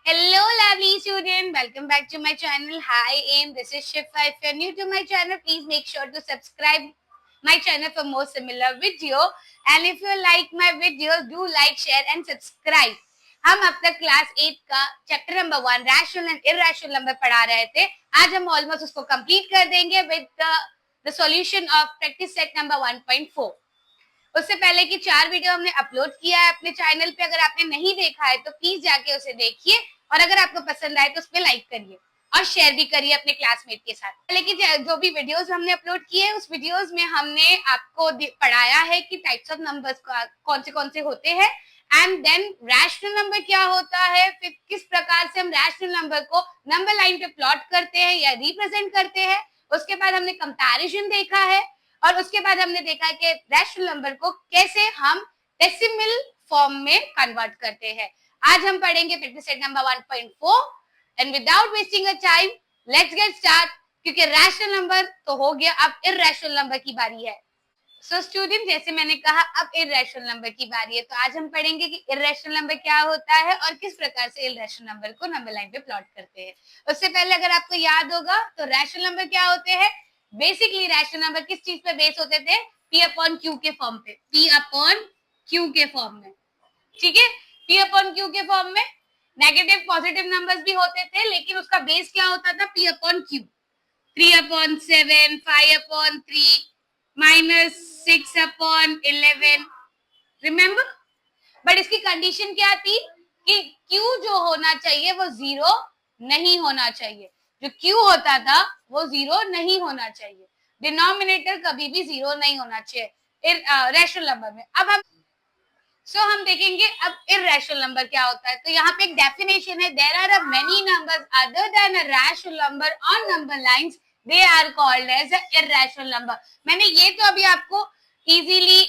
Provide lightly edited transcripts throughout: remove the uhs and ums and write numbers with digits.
Hello, lovely student. Welcome back to my channel. Hi, AIM. This is Shifa. If you're new to my channel, please make sure to subscribe my channel for more similar video. And if you like my videos, do like, share, and subscribe. हम अब तक class 8 का chapter number 1 rational and irrational number पढ़ा रहे थे. आज हम almost उसको कंप्लीट कर देंगे with the solution of practice set number 1.4. उससे पहले की 4 वीडियो हमने अपलोड किया है अपने चैनल पे. अगर आपने नहीं देखा है तो प्लीज जाके उसे देखिए और अगर आपको पसंद आए तो उस पर लाइक करिए और शेयर भी करिए अपने क्लासमेट के साथ. पहले की जो भी वीडियोस हमने अपलोड किए उस वीडियोस में हमने आपको पढ़ाया है कि टाइप्स ऑफ नंबर्स कौन से होते हैं एंड देन रैशनल नंबर क्या होता है, फिर किस प्रकार से हम रैशनल नंबर को नंबर लाइन पे प्लॉट करते हैं या रिप्रेजेंट करते हैं. उसके बाद हमने कंपैरिजन देखा है और उसके बाद हमने देखा कि रैशनल नंबर को कैसे हम डेसिमल फॉर्म में कन्वर्ट करते हैं. आज हम पढ़ेंगे practice set number 1.4 and without wasting a time let's get start. क्योंकि रैशनल नंबर तो हो गया, अब इरैशनल नंबर की बारी है. सो स्टूडेंट, जैसे मैंने कहा अब इरैशनल नंबर की बारी है, तो आज हम पढ़ेंगे कि इरैशनल नंबर क्या होता है और किस प्रकार से इरैशनल नंबर को नंबर लाइन पे प्लॉट करते हैं. उससे पहले अगर आपको याद होगा तो रैशनल नंबर क्या होते हैं. बेसिकली रैशनल नंबर किस चीज पे बेस होते थे? P अपॉन Q के फॉर्म पे. P अपॉन Q के फॉर्म में. ठीक है, P अपॉन Q के फॉर्म में नेगेटिव पॉजिटिव नंबर्स भी होते थे लेकिन उसका बेस क्या होता था? P upon Q. 3 upon 7, 5 upon 3, minus 6 upon 11. Remember? But इसकी कंडीशन क्या थी कि Q जो होना चाहिए वो 0 नहीं होना चाहिए. जो Q होता था वो 0 नहीं होना चाहिए. डिनोमिनेटर कभी भी 0 नहीं होना चाहिए रैशनल नंबर में. अब हम देखेंगे अब इरैशनल नंबर क्या होता है. तो यहाँ पे एक डेफिनेशन है. There are many numbers other than a rational number on number lines, they are called as a irrational number. मैंने ये तो अभी आपको इजीली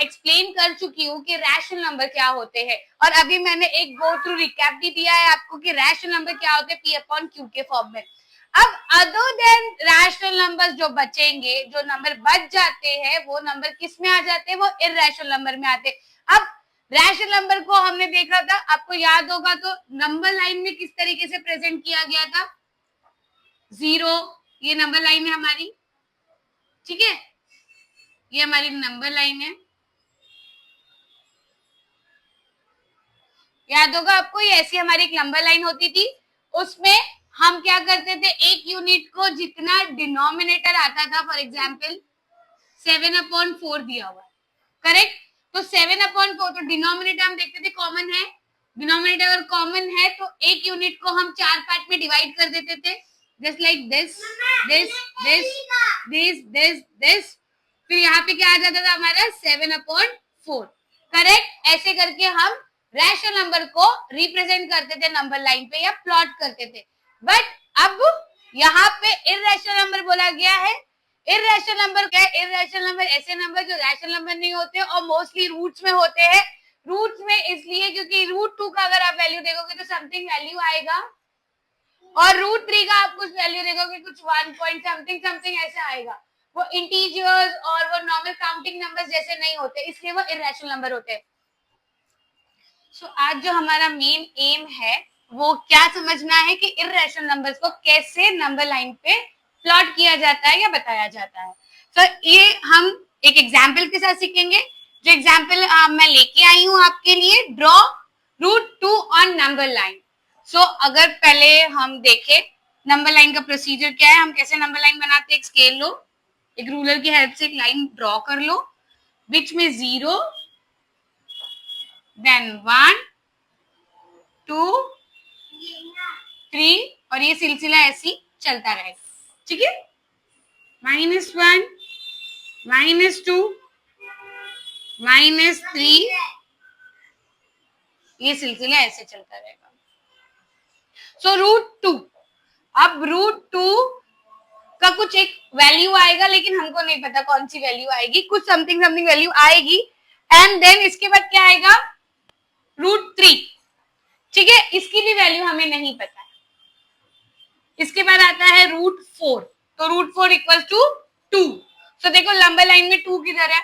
एक्सप्लेन कर चुकी हूँ कि रैशनल नंबर क्या होते हैं और अभी मैंने एक गो थ्रू रिकैप भी दिया है आपको कि रैशनल नंबर क्या होते हैं P अपॉन Q के फॉर्म में. अब अदर देन रैशनल नंबर जो बचेंगे, जो नंबर बच जाते हैं वो नंबर किस में आ जाते हैं? वो इरैशनल नंबर में आते हैं. अब रैशनल नंबर को हमने देखा था, आपको याद होगा तो नंबर लाइन में किस तरीके से प्रेजेंट किया गया था? 0, ये नंबर लाइन है हमारी. ठीक है, ये हमारी नंबर लाइन है. याद होगा आपको, ये ऐसी हमारी एक नंबर लाइन होती थी. उसमें हम क्या करते थे? एक यूनिट को जितना डिनोमिनेटर आता था, फॉर एग्जाम्पल 7/4 दिया हुआ है, करेक्ट. तो 7/4 तो डिनोमिनेटर हम देखते थे कॉमन है. डिनोमिनेटर अगर कॉमन है तो एक यूनिट को हम 4 पार्ट में डिवाइड कर देते थे, just like this this this this this this. फिर यहाँ पे क्या आ जाता था हमारा? 7/4. करेक्ट. ऐसे करके हम रैशनल नंबर को रिप्रेजेंट करते थे नंबर लाइन पे या प्लॉट करते थे. बट अब यहाँ पे इरैशनल नंबर बोला गया है. इरैशनल नंबर क्या है? इरैशनल नंबर ऐसे नंबर जो रैशनल नंबर नहीं होते और मोस्टली रूट्स में होते हैं. रूट्स में इसलिए क्योंकि √2 का अगर आप वैल्यू देखोगे तो समथिंग वैल्यू आएगा और √3 का आप कुछ वैल्यू देखोगे कुछ 1 पॉइंट समथिंग समथिंग ऐसे आएगा. वो इंटीजर्स और वो नॉर्मल काउंटिंग नंबर्स जैसे नहीं होते, इसलिए वो इरैशनल नंबर होते हैं. सो आज जो हमारा मेन एम है वो क्या समझना है कि इरैशनल नंबर्स को कैसे नंबर लाइन पे प्लॉट किया जाता है या बताया जाता है. तो ये हम एक एग्जाम्पल के साथ सीखेंगे. जो एग्जाम्पल मैं लेके आई हूँ आपके लिए, ड्रॉ √2 ऑन नंबर लाइन. सो अगर पहले हम देखें नंबर लाइन का प्रोसीजर क्या है, हम कैसे नंबर लाइन बनाते हैं. एक स्केल लो, एक रूलर की हेल्प से एक लाइन ड्रॉ कर लो, बीच में 0, देन 1, 2, 3 और ये सिलसिला ऐसी चलता रहेगा. ठीक है, -1, -2, -3, ये सिलसिला ऐसे चलता रहेगा. सो √2, अब √2 का कुछ एक वैल्यू आएगा लेकिन हमको नहीं पता कौन सी वैल्यू आएगी. कुछ समथिंग समथिंग वैल्यू आएगी एंड देन इसके बाद क्या आएगा? √3. ठीक है, इसकी भी वैल्यू हमें नहीं पता है. इसके बाद आता है √4. तो √4 इक्वल टू 2. तो देखो नंबर लाइन में 2 किधर है?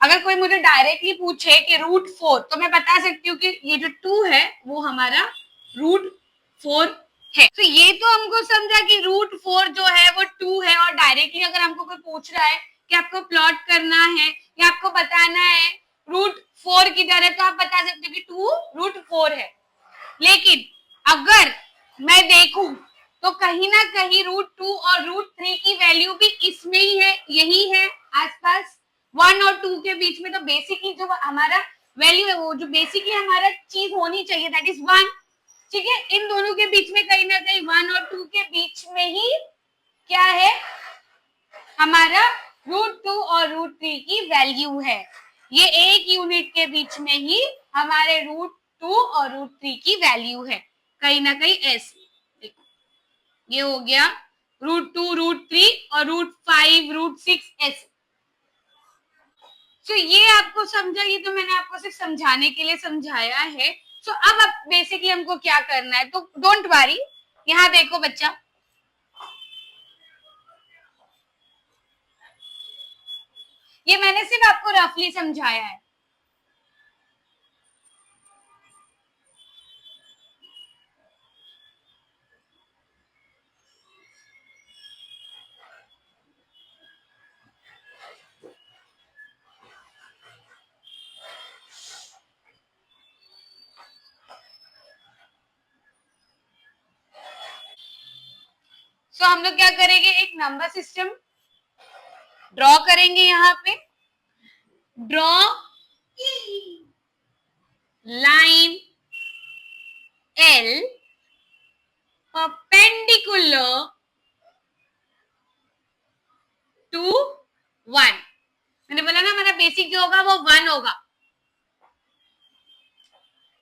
अगर कोई मुझे डायरेक्टली पूछे कि √4 तो मैं बता सकती हूँ कि ये जो 2 है वो हमारा 4 है। तो ये तो हमको समझा कि रूट 4 जो है वो 2 है, और डायरेक्टली अगर हमको कोई पूछ रहा है कि आपको प्लॉट करना है या आपको बताना है रूट 4 किधर है, तो आप बता सकते हो कि 2 रूट 4 है। लेकिन अगर मैं देखूं तो कहीं ना कहीं रूट 2 और रूट 3 की वैल्यू भी इसमें ही है, यही है आसपास 1 और 2 के बीच में। तो बेसिकली जो हमारा वैल्यू है, वो जो बेसिकली हमारा चीज होनी चाहिए दैट इज 1। ठीक है, इन दोनों के बीच में कहीं ना कहीं 1 और 2 के बीच में ही क्या है, हमारा रूट 2 और रूट 3 की वैल्यू है। ये एक यूनिट के बीच में ही हमारे रूट 2 और रूट 3 की वैल्यू है, कहीं ना कहीं ऐसे। देखो ये हो गया रूट 2 रूट 3 और रूट 5 रूट 6 ऐसे। तो ये आपको समझा, ये तो मैंने आपको सिर्फ समझाने के लिए समझाया है। तो अब बेसिकली हमको क्या करना है, तो डोंट वरी, यहाँ देखो बच्चा, ये मैंने सिर्फ आपको रफली समझाया है। तो हम लोग क्या करेंगे, एक नंबर सिस्टम ड्रॉ करेंगे। यहाँ पे draw line L perpendicular to 1। मैंने बोला ना हमारा बेसिक जो होगा वो 1 होगा।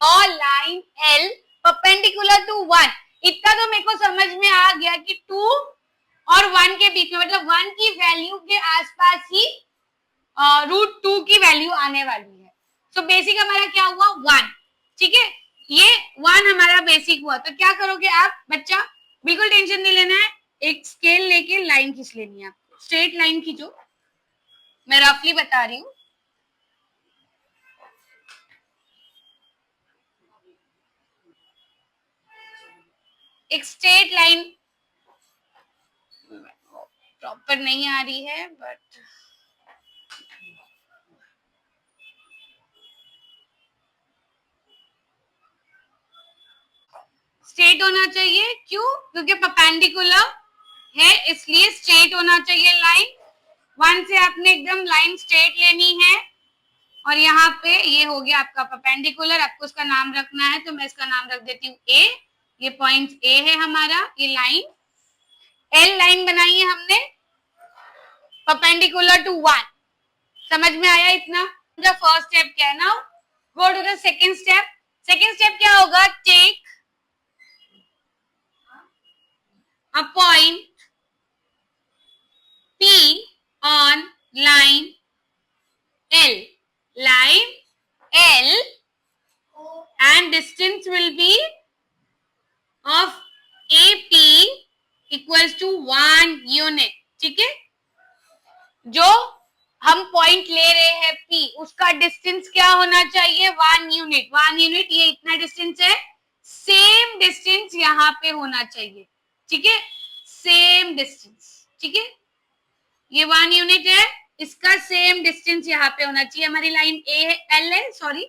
और लाइन L परपेंडिकुलर टू 1, इतना तो मेरे को समझ में आ गया कि 2 और 1 के बीच में, मतलब 1 की वैल्यू के आसपास ही रूट 2 की वैल्यू आने वाली है। तो बेसिक हमारा क्या हुआ 1। ठीक है, ये 1 हमारा बेसिक हुआ। तो क्या करोगे आप बच्चा, बिल्कुल टेंशन नहीं लेना है, एक स्केल लेके लाइन खींच लेनी है आपको, स्ट्रेट लाइन खींचो, मैं रफली बता रही हूँ। एक स्ट्रेट लाइन प्रॉपर नहीं आ रही है बट स्ट्रेट होना चाहिए। क्यों? क्योंकि परपेंडिकुलर है इसलिए स्ट्रेट होना चाहिए लाइन। 1 से आपने एकदम लाइन स्ट्रेट लेनी है, और यहाँ पे ये हो गया आपका परपेंडिकुलर। आपको उसका नाम रखना है तो मैं इसका नाम रख देती हूँ ए। ये पॉइंट ए है हमारा, ये लाइन एल लाइन बनाई है हमने परपेंडिकुलर टू 1। समझ में आया इतना? फर्स्ट स्टेप क्या है ना, go to the second step. Second step क्या होगा, take a point P on line L. Line L and distance will be of AP equals to 1 unit। ठीक है, जो हम पॉइंट ले रहे हैं P, उसका डिस्टेंस क्या होना चाहिए 1 यूनिट। 1 यूनिट, ये इतना डिस्टेंस है, सेम डिस्टेंस यहाँ पे होना चाहिए। ठीक है, सेम डिस्टेंस। ठीक है, ये 1 यूनिट है, इसका सेम डिस्टेंस यहाँ पे होना चाहिए। हमारी लाइन ए है, एल है सॉरी,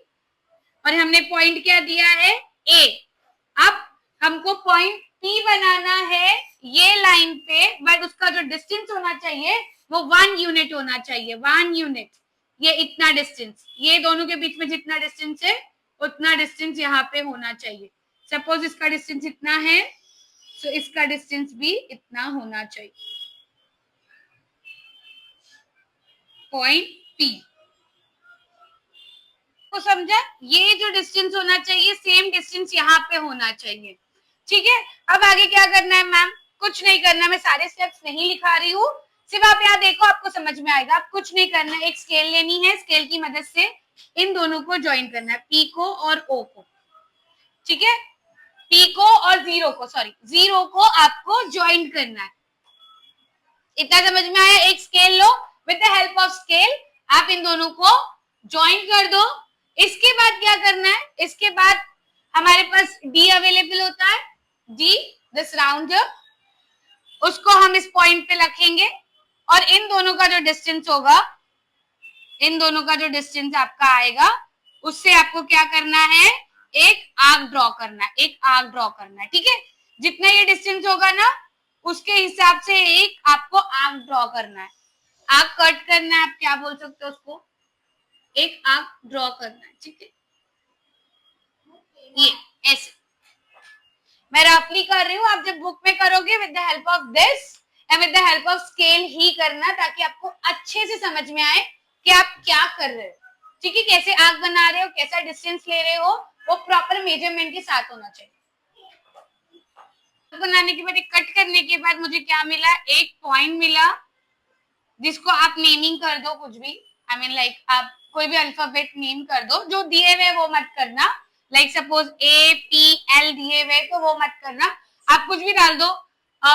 और हमने पॉइंट क्या दिया है ए। अब हमको पॉइंट पी बनाना है ये लाइन पे, बट उसका जो डिस्टेंस होना चाहिए वो 1 यूनिट होना चाहिए। 1 यूनिट, ये इतना डिस्टेंस, ये दोनों के बीच में जितना डिस्टेंस है उतना डिस्टेंस यहाँ पे होना चाहिए। सपोज इसका डिस्टेंस इतना है, तो इसका डिस्टेंस भी इतना होना चाहिए, पॉइंट पी को समझा। ये जो डिस्टेंस होना चाहिए सेम डिस्टेंस यहाँ पे होना चाहिए। ठीक है, अब आगे क्या करना है मैम, कुछ नहीं करना, मैं सारे स्टेप्स नहीं लिखा रही हूँ, सिर्फ आप यहाँ देखो आपको समझ में आएगा। आप कुछ नहीं करना है, एक स्केल लेनी है, स्केल की मदद से इन दोनों को ज्वाइन करना है, पी को और ओ को। ठीक है, पी को और जीरो को, सॉरी जीरो को आपको ज्वाइन करना है। इतना समझ में आया? एक scale low, with the help of scale आप इन दोनों को ज्वाइन कर दो। इसके बाद क्या करना है, इसके बाद हमारे पास डी अवेलेबल होता है, डी दिस राउंड, उसको हम इस पॉइंट पे रखेंगे और इन दोनों का जो डिस्टेंस होगा, इन दोनों का जो डिस्टेंस आपका आएगा, उससे आपको क्या करना है, एक आर्क ड्रॉ करना है, एक आर्क ड्रॉ करना है, ठीक है। जितना ये डिस्टेंस होगा ना, उसके हिसाब से एक आपको आर्क ड्रॉ करना है, आर्क कट करना है, आप क्या बोल सकते हो उसको, एक आर्क ड्रॉ करना है, ठीक है। ये ऐसे मैं रफली कर रही हूँ, आप जब बुक में करोगे with the help of this and with the help of scale ही करना, ताकि आपको अच्छे से समझ में आए कि आप क्या कर रहे हो, ठीक है। कैसे आर्क बना रहे हो, कैसा डिस्टेंस ले रहे हो, वो प्रॉपर मेजरमेंट के साथ होना चाहिए। बनाने के बाद, कट करने के बाद मुझे क्या मिला, एक पॉइंट मिला, जिसको आप नेमिंग कर दो कुछ भी, आई मीन लाइक आप कोई भी अल्फाबेट नेम कर दो, जो दिए हुए वो मत करना, like suppose A P L दिए हुए तो वो मत करना, आप कुछ भी डाल दो।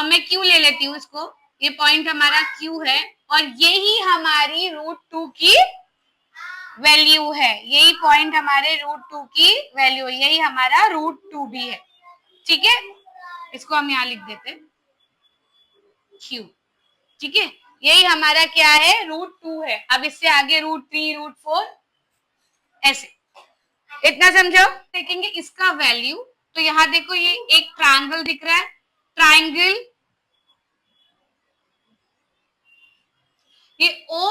मैं क्यू ले लेती हूँ इसको, ये पॉइंट हमारा क्यू है और यही हमारी √2 की वैल्यू है, यही पॉइंट हमारे √2 की वैल्यू है, यही हमारा √2 भी है, ठीक है। इसको हम यहाँ लिख देते हैं क्यू, ठीक है। यही हमारा क्या है, √2 है। अब इससे आगे √3 √4 ऐसे, इतना समझो। देखेंगे इसका वैल्यू, तो यहाँ देखो ये एक ट्रायंगल दिख रहा है, ट्रायंगल, ये ओ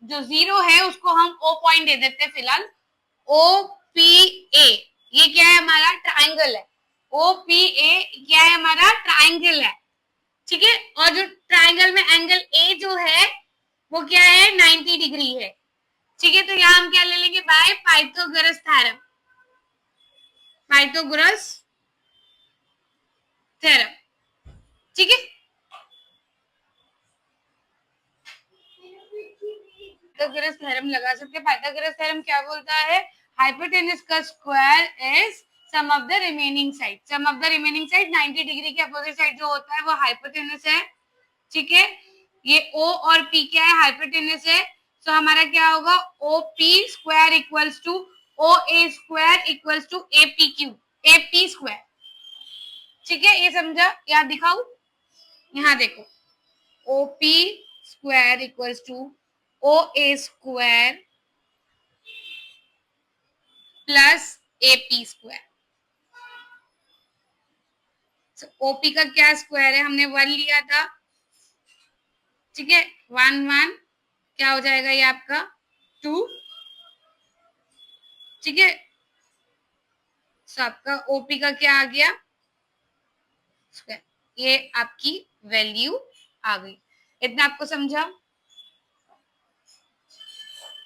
जो 0 है उसको हम ओ पॉइंट दे देते हैं फिलहाल, ओ पी ए, ये क्या है, हमारा ट्रायंगल है, ओ पी ए क्या है, हमारा ट्रायंगल है, ठीक है। और जो ट्रायंगल में एंगल ए जो है वो क्या है, 90 डिग्री है, ठीक है। तो यहाँ हम क्या ले लेंगे, by Pythagoras theorem, Pythagoras theorem, ठीक है। पाइथागोरस थ्योरम लगा सकते हैं। पाइथागोरस थ्योरम क्या बोलता है, हाइपोटेनस का square is sum of the remaining side, sum of the remaining side 90 degree के अपोजिट साइड जो होता है वो हाइपोटेनस है, ठीक है। ये ओ और पी क्या है, हाइपोटेनस है, तो हमारा क्या होगा, O P square equals to O A square equals to A P Q, A P square, ठीक है। ये समझा, यहाँ दिखाऊ, यहाँ देखो, O P square equals to O A square plus A P square. OP का क्या स्क्वायर है, हमने 1 लिया था, ठीक है, 1 1 क्या हो जाएगा ये आपका 2, ठीक है। तो आपका ओपी का क्या आ गया, स्क्वायर, ये आपकी वैल्यू आ गई। इतना आपको समझा,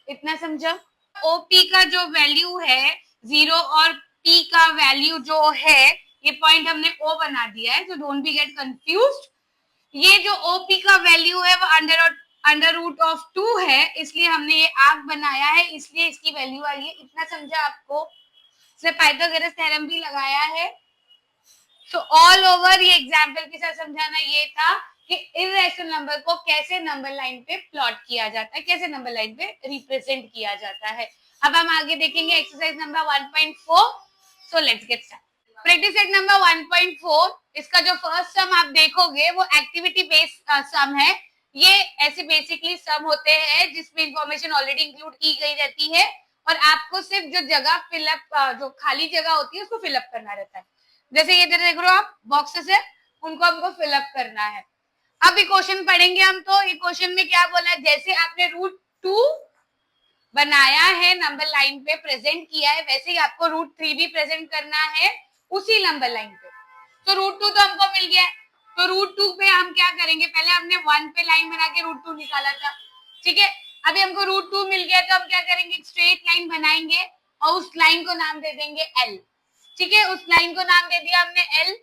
इतना समझा। ओपी का जो वैल्यू है 0 और पी का वैल्यू जो है, ये पॉइंट हमने ओ बना दिया है, तो डोंट बी गेट कंफ्यूज्ड। ये जो ओपी का वैल्यू है वो अंडर रूट ऑफ 2 है, इसलिए हमने ये आर्क बनाया है, इसलिए इसकी वैल्यू आई है। इतना समझा आपको, इसमें पाइथागोरस थ्योरम भी लगाया है। तो ऑल ओवर ये एग्जाम्पल के साथ समझाना ये था कि इर्रेशनल नंबर को कैसे नंबर लाइन पे प्लॉट किया जाता है, कैसे नंबर लाइन पे रिप्रेजेंट किया जाता है। अब हम आगे देखेंगे exercise number 1.4। So let's get start. Practice set number 1.4, इसका जो फर्स्ट सम आप देखोगे वो एक्टिविटी बेस्ड सम है। ये ऐसे बेसिकली सम होते हैं जिसमें इंफॉर्मेशन ऑलरेडी इंक्लूड की गई रहती है और आपको सिर्फ जो जगह फिलअप, जो खाली जगह होती है उसको फिलअप करना रहता है। जैसे ये देख रहे हो आप बॉक्सेस है, उनको हमको फिलअप करना है। अब ये क्वेश्चन पढ़ेंगे हम, तो ये क्वेश्चन में क्या बोला है, जैसे आपने √2 बनाया है, नंबर लाइन पे प्रेजेंट किया है, वैसे ही आपको √3 भी प्रेजेंट करना है उसी नंबर लाइन पे। तो √2 तो हमको मिल गया, तो √2 पे हम क्या करेंगे, पहले हमने 1 पे लाइन बना के √2 निकाला था, ठीक है। अभी हमको √2 मिल गया, तो हम क्या करेंगे, स्ट्रेट लाइन बनाएंगे और उस लाइन को नाम दे देंगे L, ठीक है। उस लाइन को नाम दे दिया हमने L।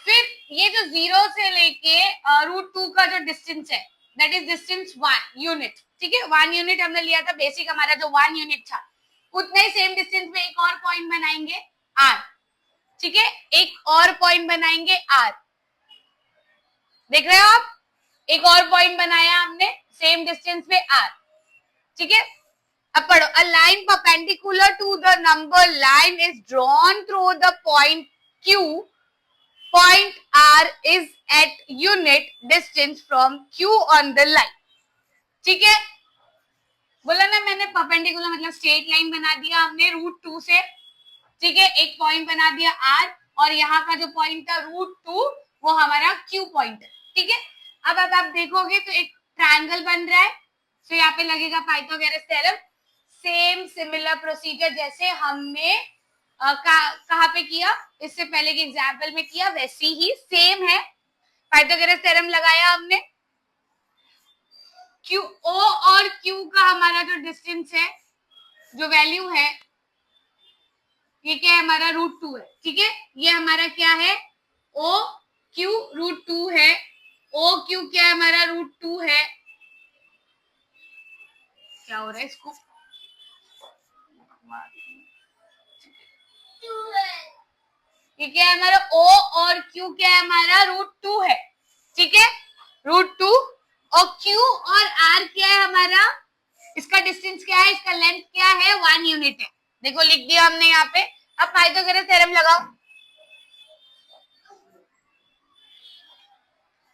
फिर ये जो 0 से लेके √2 का जो डिस्टेंस है, दैट इज डिस्टेंस 1 यूनिट, ठीक है। 1 यूनिट हमने लिया था, बेसिक हमारा जो 1 यूनिट था, उतना ही सेम डिस्टेंस में एक और पॉइंट बनाएंगे R, ठीक है। एक और पॉइंट बनाएंगे R, देख रहे हो आप, एक और पॉइंट बनाया हमने सेम डिस्टेंस पे R, ठीक है। अब पढ़ो, a line perpendicular to the number line is drawn through the point Q. Point R is at unit distance from Q on the line. ठीक है, बोला ना मैंने परपेंडिकुलर मतलब स्ट्रेट लाइन बना दिया हमने √2 से, ठीक है, एक पॉइंट बना दिया R और यहाँ का जो पॉइंट था √2 वो हमारा Q पॉइंट है, ठीक है। अब आप देखोगे तो एक ट्रायंगल बन रहा है, तो यहाँ पे लगेगा Pythagoras theorem. Same similar procedure जैसे हमने कहाँ पे किया, इससे पहले के एग्जाम्पल में किया, वैसे ही सेम है। पाइथागोरस थ्योरम लगाया हमने, Q O और Q का हमारा जो डिस्टेंस है, जो वैल्यू है, ये क्या है हमारा √2 है, ठीक है। ये हमारा क्या है, O Q √2 है, O Q क्या है हमारा √2 है। क्या हो रहा है इसको, ये क्या है हमारा O और Q क्या है हमारा √2 है, ठीक है, √2 और Q और R क्या है हमारा, इसका डिस्टेंस क्या है, इसका लेंथ क्या है, 1 यूनिट है। देखो लिख दिया हमने यहाँ पे। अब पाइथागोरस थ्योरम लगाओ।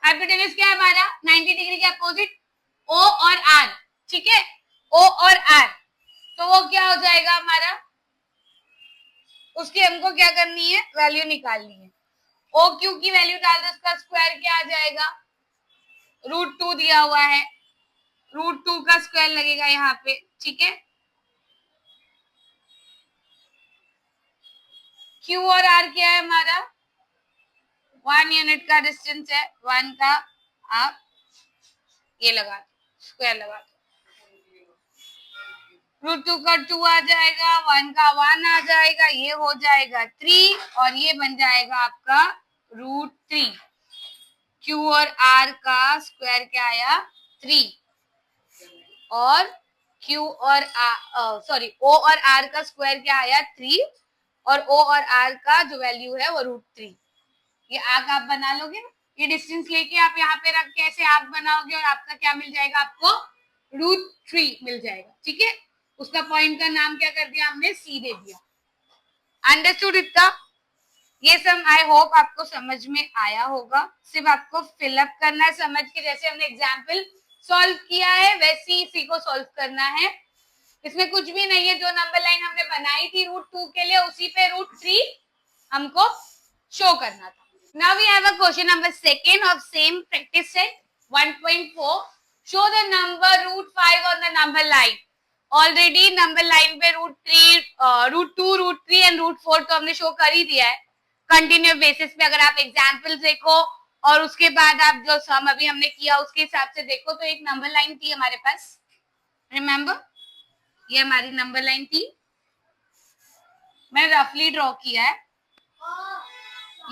हाइपोटेन्यूज क्या है हमारा, 90 डिग्री के अपोजिट O और R, ठीक है, O और R, तो वो क्या हो जाएगा हमारा, उसकी हमको क्या करनी है, वैल्यू निकालनी है। O Q की वैल्यू डाल दो, उसका स्क्वायर क्या आ जाएगा, √2 दिया हुआ है, √2 का स्क्वायर लगेगा यहाँ पे, ठीक है। Q और R क्या है हमारा, 1 यूनिट का डिस्टेंस है, 1 का आप ये लगा दो, स्क्वायर लगा दो, √2 का 2 आ जाएगा, 1 का 1 आ जाएगा, ये हो जाएगा 3 और ये बन जाएगा आपका √3। Q और R का स्क्वायर क्या आया, 3 और Q और सॉरी O और R का स्क्वायर क्या आया, 3 और O और R का जो वैल्यू है वो √3। ये आग आप बना लोगे, ये डिस्टेंस लेके आप यहाँ पे रख के ऐसे आग बनाओगे और आपका क्या मिल जाएगा, आपको √3 मिल जाएगा, ठीक है। उसका पॉइंट का नाम क्या कर दिया हमने, C दे दिया। अंडरस्टूड इतना, ये सब आई होप आपको समझ में आया होगा। सिर्फ आपको फिलअप करना है समझ के, जैसे हमने एग्जाम्पल सॉल्व किया है वैसे ही इसी को सॉल्व करना है। इसमें कुछ भी नहीं है, जो नंबर लाइन हमने बनाई थी √2 के लिए उसी पे √3 हमको शो करना था। Now we have a question number 2 of same practice set 1.4. Show the number √5 on the number line. Already number line पे √3, √2, √3 and √4 तो हमने शो कर ही दिया है कंटिन्यू बेसिस पे। अगर आप एग्जाम्पल देखो और उसके बाद आप जो सम अभी हमने किया उसके हिसाब से देखो तो एक नंबर लाइन थी हमारे पास, रिमेम्बर, ये हमारी नंबर लाइन थी, मैंने रफली ड्रॉ किया है,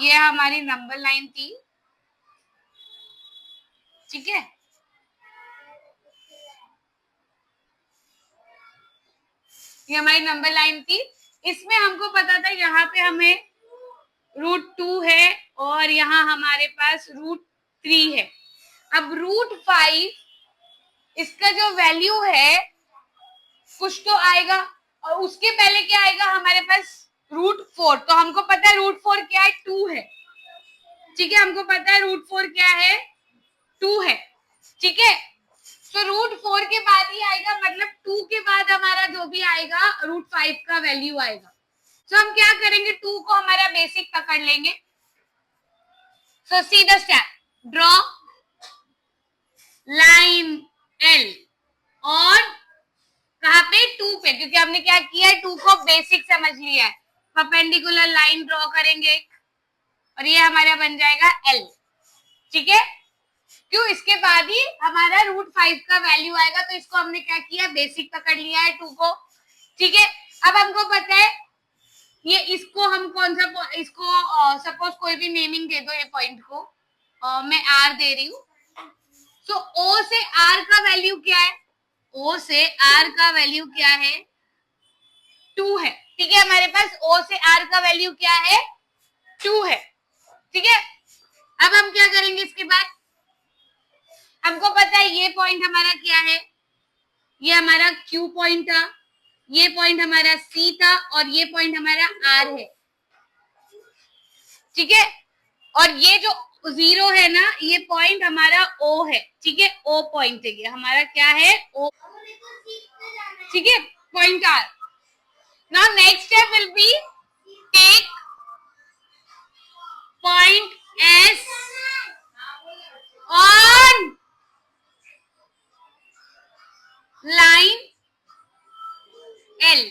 ये हमारी नंबर लाइन थी, ठीक है। ये हमारी नंबर लाइन थी, इसमें हमको पता था यहाँ पे हमें √2 है और यहाँ हमारे पास √3 है। अब √5 इसका जो वैल्यू है कुछ तो आएगा और उसके पहले क्या आएगा हमारे पास √4, तो हमको पता है √4 क्या है, 2 है, ठीक है, हमको पता है √4 क्या है, 2 है, ठीक है। तो √4 के बाद ही आएगा, मतलब 2 के बाद हमारा जो भी आएगा √5 का वैल्यू आएगा। तो हम क्या करेंगे, 2 को हमारा बेसिक पकड़ लेंगे। So see the step, draw line L और कहाँ पे, 2 पे, क्योंकि हमने क्या किया है, 2 को बेसिक समझ लिया है। परपेंडिकुलर लाइन ड्रॉ करेंगे और ये हमारा बन जाएगा L, ठीक है। क्यों, इसके बाद ही हमारा √5 का वैल्यू आएगा, तो इसको हमने क्या किया, बेसिक पकड़ लिया है 2 को, ठीक है। अब हमको पता है ये, इसको हम कौन सा, इसको सपोज कोई भी नेमिंग दे दो, ये पॉइंट को मैं R दे रही हूँ। तो O से R का वैल्यू क्या है, O से R का वैल्यू क्या है, 2 है, ठीक है। हमारे पास O से R का वैल्यू क्या है, 2 है, ठीक है। अब हम क्या करेंगे, इसके बाद हमको पता है ये पॉइंट हमारा क्या है, ये हमारा Q पॉइंट था, ये पॉइंट हमारा C था और ये पॉइंट हमारा R है, ठीक है। और ये जो 0 है ना, ये पॉइंट हमारा O है, ठीक है, O पॉइंट है, ये हमारा क्या है, O, ठीक है, point R। Now next step will be take point S on line L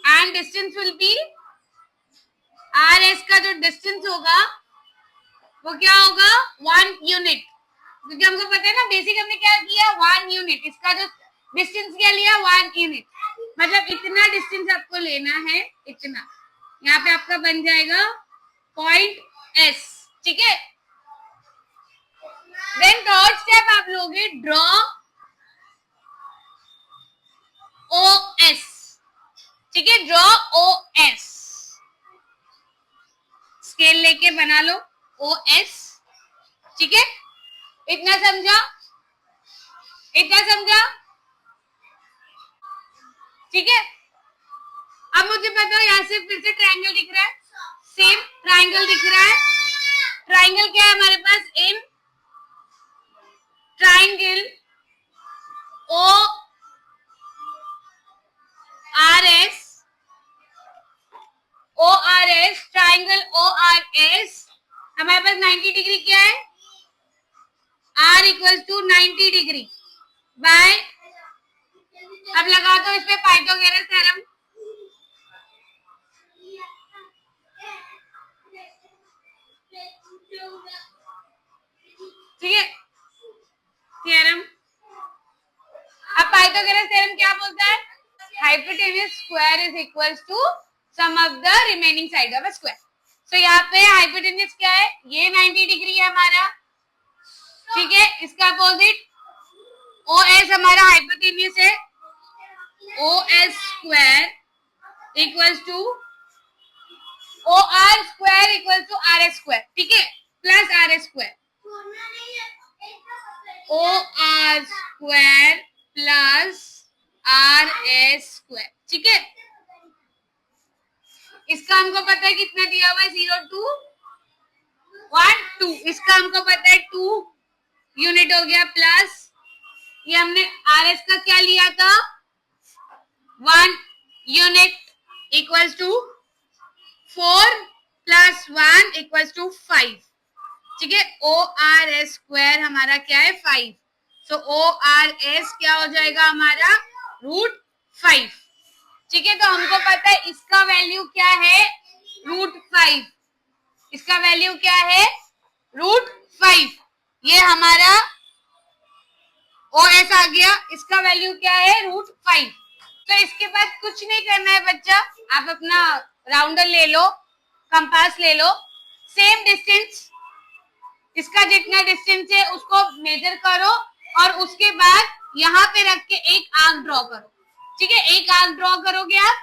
and distance will be RS का जो डिस्टेंस होगा वो क्या होगा 1 यूनिट, क्योंकि हमको पता है ना बेसिक हमने क्या किया 1 यूनिट, इसका जो डिस्टेंस क्या लिया 1 यूनिट, मतलब इतना डिस्टेंस आपको लेना है, इतना, यहाँ पे आपका बन जाएगा पॉइंट S, ठीक है। देन थर्ड स्टेप आप लोगे ड्रॉ OS, ठीक है, ड्रॉ OS, स्केल लेके बना लो OS, ठीक है, इतना समझा, इतना समझा, ठीक है। अब मुझे पता है यहाँ से फिर से ट्रायंगल दिख रहा है, सेम ट्रायंगल दिख रहा है, ट्रायंगल क्या है हमारे पास, in triangle ORS, triangle ORS हमारे पास 90 डिग्री क्या है, R equal to 90 degree by, अब लगा दो इस पे पाइथागोरस थ्योरम, ठीक है, थ्योरम। अब पाइथागोरस थ्योरम क्या बोलता है, hypotenuse square is equal to sum of the remaining side of a square. So यहाँ पे हाइपोटेन्यूज क्या है, ये 90 डिग्री है हमारा, ठीक है, इसका अपोजिट OS हमारा हाइपोटेन्यूज है, OS square equal to OR square equal to RS square, ठीक है, plus RS square, OR square plus RS square, ठीक है। इसका हमको पता है कितना दिया हुआ है, 0 2 1 2, इसका हमको पता है 2 यूनिट हो गया, प्लस ये हमने RS का क्या लिया था 1 unit equals to 4 plus 1 equals to 5, ठीक है, ORS स्क्वायर हमारा क्या है 5, सो ORS क्या हो जाएगा हमारा √5, ठीक है। तो हमको पता है इसका वैल्यू क्या है √5, इसका वैल्यू क्या है √5, ये हमारा OS आ गया, इसका वैल्यू क्या है √5। तो इसके बाद कुछ नहीं करना है बच्चा, आप अपना राउंडर ले लो, कंपास ले लो, सेम डिस्टेंस, इसका जितना डिस्टेंस है उसको मेजर करो और उसके बाद यहाँ पे रख के एक आर्क ड्रॉ करो, ठीक है, एक आर्क ड्रॉ करोगे आप,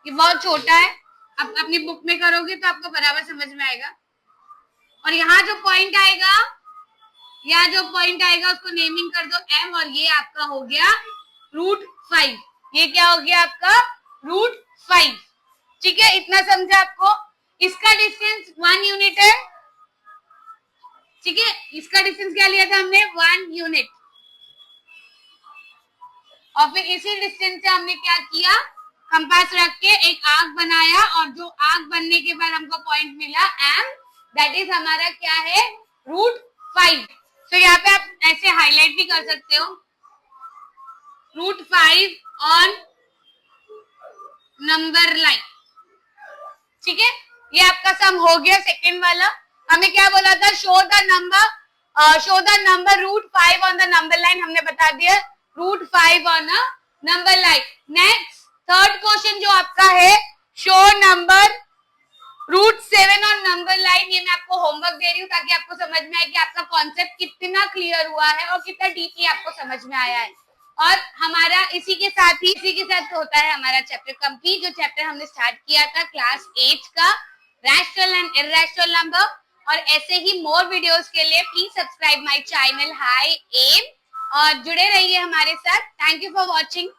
ये बहुत छोटा है, आप अपनी बुक में करोगे तो आपको बराबर समझ में आएगा। और यहाँ जो पॉइंट आएगा, यहाँ जो पॉइंट आएगा उसको नेमिंग कर दो M, और ये आपका हो गया √5, ये क्या हो गया आपका √5, ठीक है, इतना समझा आपको। इसका डिस्टेंस 1 यूनिट है, ठीक है, इसका डिस्टेंस क्या लिया था हमने 1 यूनिट, और फिर इसी डिस्टेंस से हमने क्या किया, कंपास रख के एक आर्क बनाया, और जो आर्क बनने के बाद हमको पॉइंट मिला M, दैट इज हमारा क्या है √5। तो यहाँ पे आप ऐसे हाईलाइट भी कर सकते हो, √5 ऑन नंबर लाइन, ठीक है, ये आपका सम हो गया। सेकेंड वाला हमें क्या बोला था, show the number √5 on the number line, हमने बता दिया √5 on a number line. Next third question जो आपका है, show number √7 on number line, ये मैं आपको होमवर्क दे रही हूँ ताकि आपको समझ में आए कि आपका कॉन्सेप्ट कितना क्लियर हुआ है और कितना डीपली आपको समझ में आया है। और हमारा इसी के साथ होता है हमारा चैप्टर कंप्लीट, जो चैप्टर हमने स्टार्ट किया था क्लास 8 का, रैशनल एंड इररेशनल नंबर। और ऐसे ही मोर वीडियोस के लिए प्लीज सब्सक्राइब माय चैनल हाई एम और जुड़े रहिए हमारे साथ। Thank you for watching.